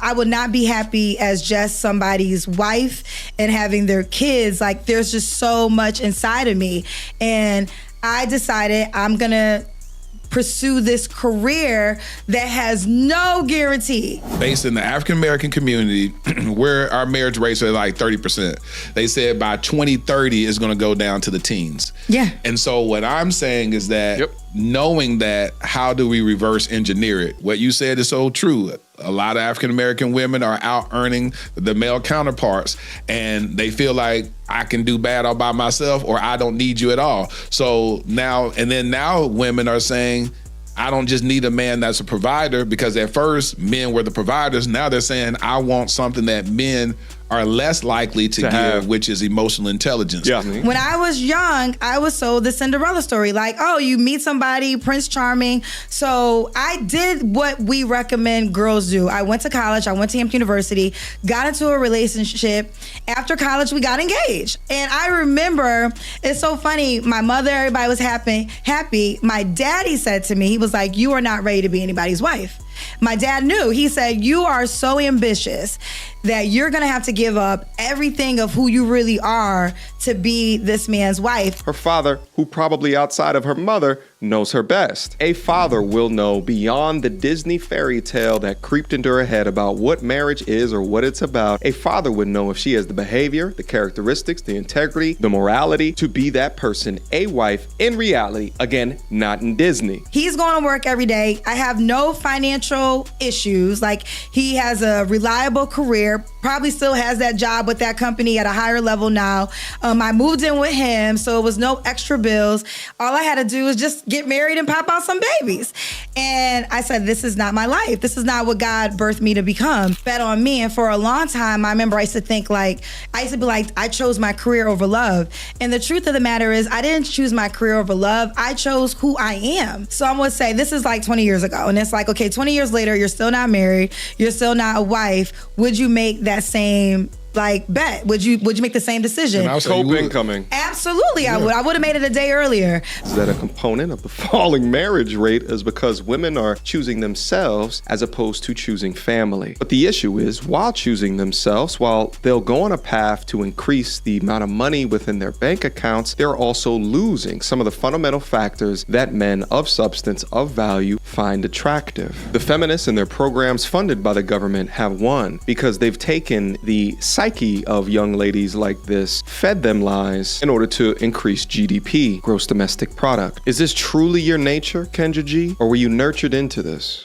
I would not be happy as just somebody's wife and having their kids. Like, there's just so much inside of me. And I decided I'm gonna pursue this career that has no guarantee. Based in the African American community, where our marriage rates are like 30%, they said by 2030 it's gonna go down to the teens. Yeah. And so what I'm saying is that knowing that, how do we reverse engineer it? What you said is so true. A lot of African American women are out earning the male counterparts, and they feel like I can do bad all by myself, or I don't need you at all. So now women are saying, I don't just need a man that's a provider, because at first men were the providers. Now they're saying, I want something that men are less likely to give, which is emotional intelligence. Yeah. When I was young, I was sold the Cinderella story. Like, oh, you meet somebody, Prince Charming. So I did what we recommend girls do. I went to college, I went to University, got into a relationship. After college, we got engaged. And I remember, it's so funny, my mother, everybody was happy. My daddy said to me, he was like, you are not ready to be anybody's wife. My dad knew. He said, you are so ambitious that you're gonna have to give up everything of who you really are to be this man's wife. Her father, who probably outside of her mother, knows her best. A father will know beyond the Disney fairy tale that creeped into her head about what marriage is or what it's about. A father would know if she has the behavior, the characteristics, the integrity, the morality to be that person, a wife in reality. Again, not in Disney. He's going to work every day. I have no financial issues. Like, he has a reliable career, probably still has that job with that company at a higher level now. I moved in with him, so it was no extra bills. All I had to do was just get married and pop out some babies. And I said, this is not my life. This is not what God birthed me to become. Bet on me. And for a long time, I remember I used to think I chose my career over love. And the truth of the matter is, I didn't choose my career over love. I chose who I am. So I'm gonna say, this is like 20 years ago. And it's like, okay, 20 years later, you're still not married. You're still not a wife. Would you make that same bet? Would you make the same decision? Hope incoming. Absolutely, I would. I would have made it a day earlier. Is that a component of the falling marriage rate is because women are choosing themselves as opposed to choosing family. But the issue is, while choosing themselves, while they'll go on a path to increase the amount of money within their bank accounts, they're also losing some of the fundamental factors that men of substance, of value, find attractive. The feminists and their programs funded by the government have won because they've taken the psyche of young ladies like this, fed them lies in order to increase GDP, gross domestic product. Is this truly your nature, Kendra G, or were you nurtured into this?